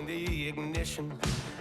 the ignition.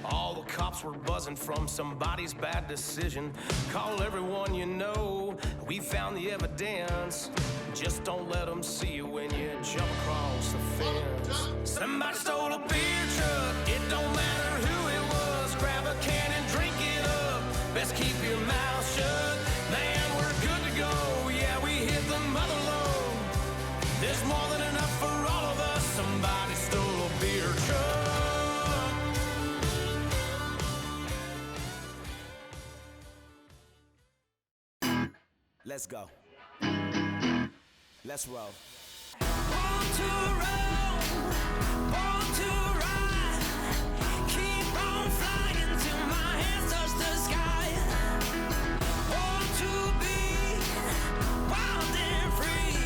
All the cops were buzzing from somebody's bad decision. Call everyone you know, we found the evidence. Just don't let them see you when you jump across the fence. Somebody stole a beer truck, it don't matter who it was. Grab a can and drink it up, best keep your mouth shut. Man, we're good to go, yeah, we hit the mother load. There's more than enough for all of us. Somebody stole a beer truck. Let's go. Let's roll. Born to roll, born to ride. Keep on flying till my hands touch the sky. Born to be wild and free.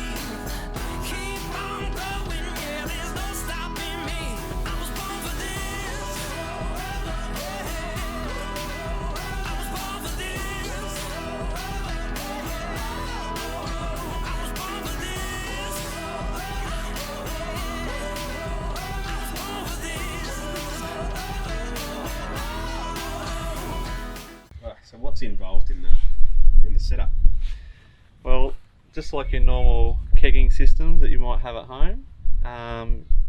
Keep on going, yeah, there's no stopping me. I was born for this. I was born for this. So what's involved in the setup? Well, just like your normal kegging systems that you might have at home,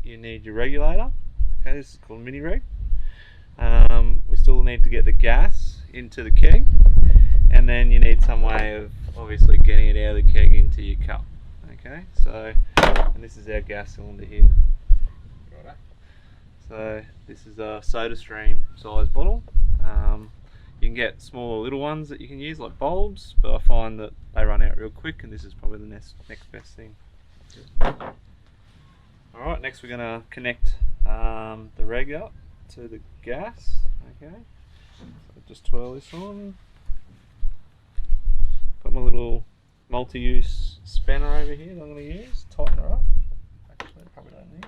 you need your regulator. Okay, this is called a mini reg. We still need to get the gas into the keg, and then you need some way of obviously getting it out of the keg into your cup. Okay, so and this is our gas cylinder here. Righto. So this is a soda stream size bottle. You can get smaller little ones that you can use like bulbs, but I find that they run out real quick, and this is probably the next best thing. Alright, next we're going to connect the reg up to the gas. Okay, so just twirl this on. Got my little multi-use spanner over here that I'm going to use, tighten her up. Actually, probably don't need.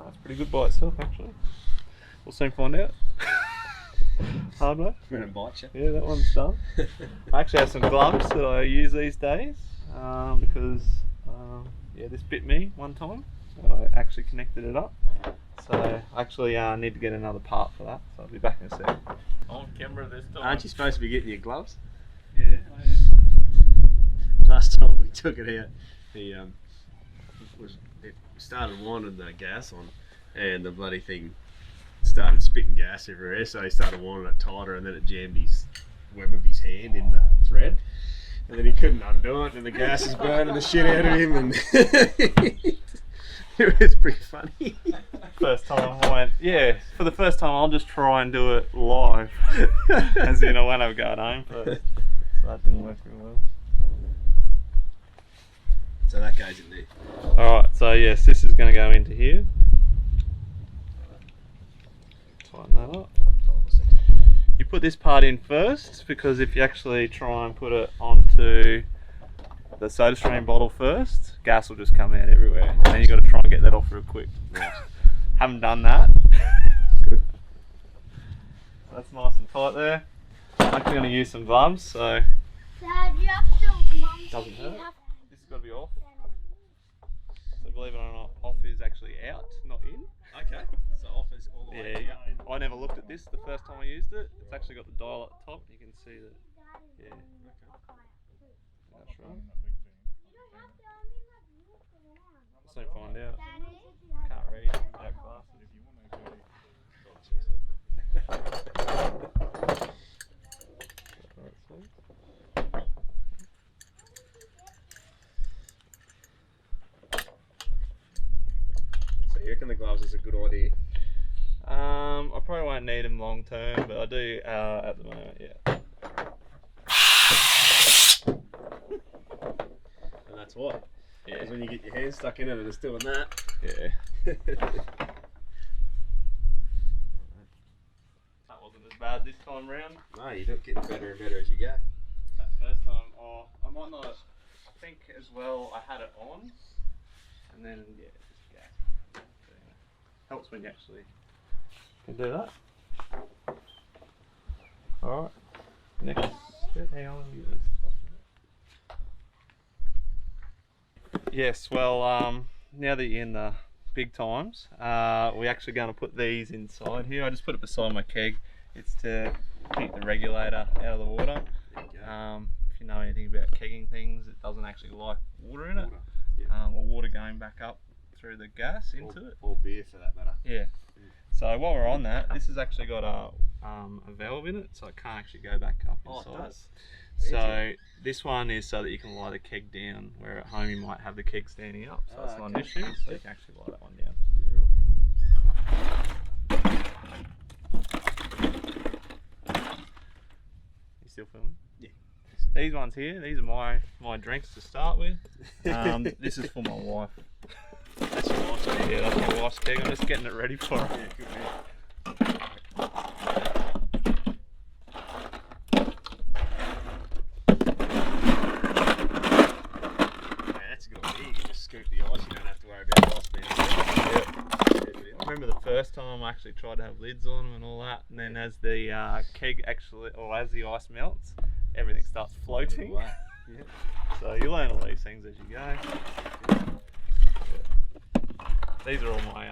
It's pretty good by itself actually. We'll soon find out. Hard way. I'm gonna bite you. Yeah, that one's done. I actually have some gloves that I use these days because yeah, this bit me one time and I actually connected it up. So I actually need to get another part for that. So I'll be back in a sec. On camera this time. Aren't you supposed to be getting your gloves? Yeah, I am. Last time we took it out, it started winding the gas on, and the bloody thing started spitting gas everywhere, so he started winding it tighter, and then it jammed his web of his hand in the thread, and then he couldn't undo it, and the gas is burning the shit out of him, and it was pretty funny. First time I went, yeah, for the first time I'll just try and do it live. As in I went over going home first. So that didn't work very well. So that goes in there. Alright, so yes, this is going to go into here. Tighten that up. You put this part in first, because if you actually try and put it onto the soda stream bottle first, gas will just come out everywhere, and then you've got to try and get that off real quick. Right. Haven't done that. Good. That's nice and tight there. I'm actually going to use some gloves, so Dad, you have to doesn't hurt. This has got to be off. So believe it or not, off is actually out, not in. Okay, so off is all the way Yeah, out. I never looked at this the first time I used it. It's actually got the dial at the top. You can see that. Yeah, that's right. I'll soon find out. Can't read without glasses. So you reckon the gloves is a good idea? I probably won't need them long term, but I do at the moment, yeah. And that's why. Yeah. Because when you get your hand stuck in it and it's doing that. Yeah. That wasn't as bad this time round. No, you're not getting better and better as you go. That first time, I might not. I think as well I had it on, and then yeah, just gas. So, yeah, helps when you actually can do that. All right. Next bit. Hang on. Let me get this stuff in. Yes. Well, now that you're in the big times. We're actually going to put these inside here. I just put it beside my keg. It's to keep the regulator out of the water. If you know anything about kegging things, it doesn't actually like water in it, or water going back up through the gas into it. Or beer for that matter. Yeah. So while we're on that, this has actually got a valve in it, so it can't actually go back up inside. Oh, it does. So this one is so that you can lie the keg down, where at home you might have the keg standing up, so it's not an issue, so you can actually lie that one down. You still filming? Yeah. These ones here, these are my drinks to start with. This is for my wife. That's your wife's keg? Yeah, that's my wife's keg. I'm just getting it ready for her. Yeah, good man. That's a good idea. You can just scoop the ice. You don't have to worry about the ice being I remember the first time I actually tried to have lids on them and all that, and then as the keg actually, or as the ice melts, everything starts floating. Yeah. So you learn all these things as you go. These are all my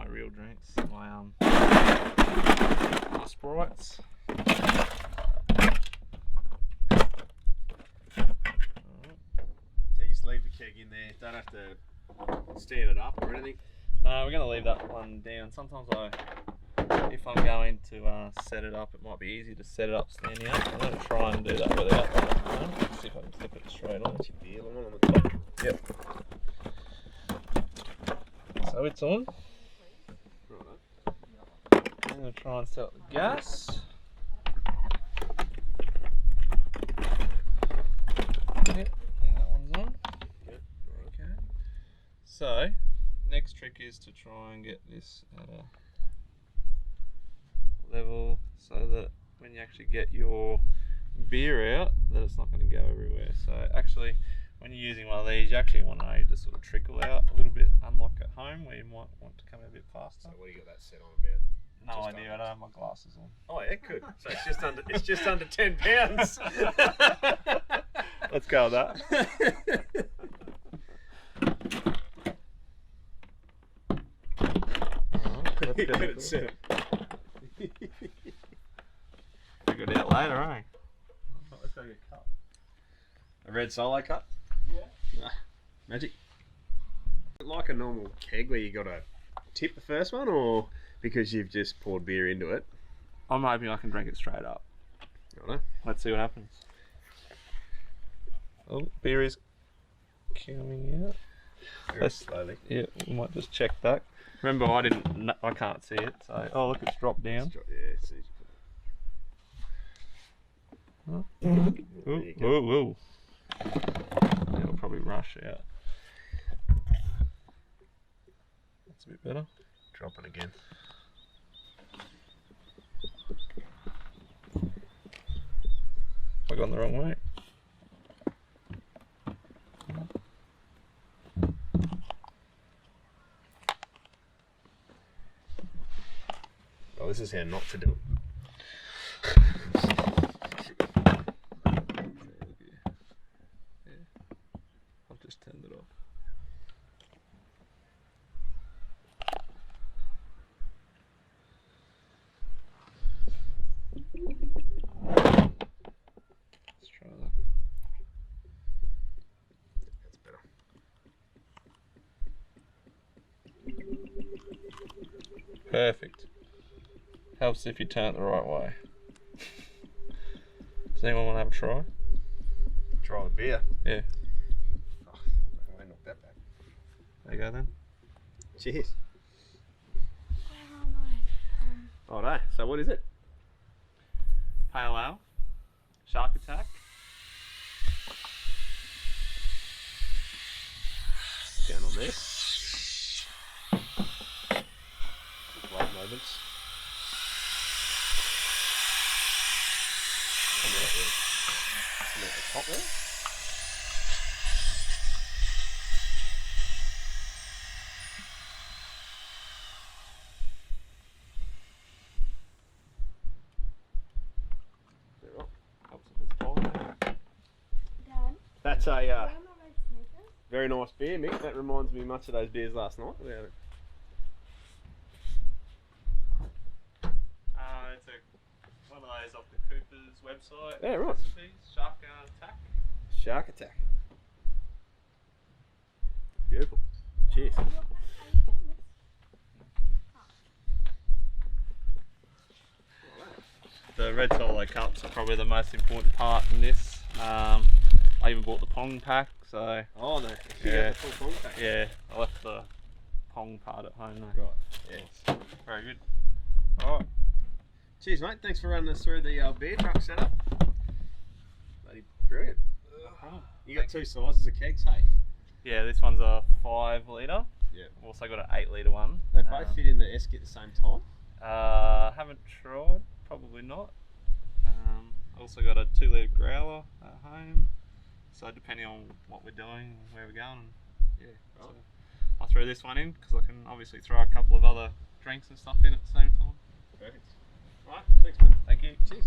real drinks. My Sprites. So you just leave the keg in there. Don't have to stand it up or anything. No, we're going to leave that one down. Sometimes if I'm going to set it up, it might be easy to set it up standing up. I'm going to try and do that without that. Let's see if I can flip it straight on. That's your beer line on the top. Yep. So it's on. I'm going to try and set up the gas. Yep, I think that one's on. Yep. Okay. So, next trick is to try and get this at a level so that when you actually get your beer out, that it's not going to go everywhere. So actually, when you're using one of these, you actually want to sort of trickle out a little bit, unlike at home where you might want to come a bit faster. So what do you got that set on about? No idea, I don't have my glasses on. Oh yeah, good. So it's just under 10 pounds. Let's go with that. You couldn't set it. Figure it out later, eh? Let's go get a cup. A red solo cup? Yeah. Magic. Is it like a normal keg where you got to tip the first one, or because you've just poured beer into it? I'm hoping I can drink it straight up. Righto. Let's see what happens. Oh, beer is coming out. Very slowly. Yeah, we might just check that. Remember, I can't see it. So, oh look, it's dropped down. Yeah, it's easy. Oh, There you go. whoa. Yeah, it'll probably rush out. That's a bit better. Dropping again. I gone the wrong way. Oh, this is how not to do it. I've just turned it off. Let's try that. That's better. Perfect. Helps if you turn it the right way. Does anyone want to have a try? Try the beer. Yeah. Oh, I knocked that back. There you go then. Cheers. Oh no. So what is it? Pale ale. Shark attack. Down on there. Light moments. Come out the top there. That's a very nice beer, Mick. That reminds me much of those beers last night. We had those off the Cooper's website. Yeah, right. Recipes, Shark Attack. Shark attack. Beautiful. Cheers. The red solo cups are probably the most important part in this. I even bought the pong pack, so Oh no. Yeah. The full pong pack. yeah, I left the pong part at home though. Right. Yeah. Very good. Alright. Cheers, mate. Thanks for running us through the beer truck setup. Bloody brilliant. You got two sizes of kegs, hey? Yeah, this one's a 5 litre. Yeah. I've also got an 8 litre one. They both fit in the ESKY at the same time. Haven't tried, probably not. Also got a 2 litre growler at home. So depending on what we're doing, where we're going, Yeah. so I threw this one in because I can obviously throw a couple of other drinks and stuff in at the same time. Perfect. Right. Thanks, mate. Thank you. Cheers.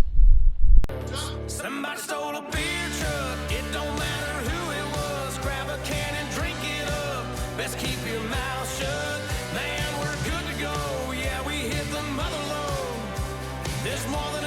Somebody stole a beer truck. It don't matter who it was. Grab a can and drink it up. Best keep your mouth shut. Man, we're good to go. Yeah, we hit the mother load. There's more than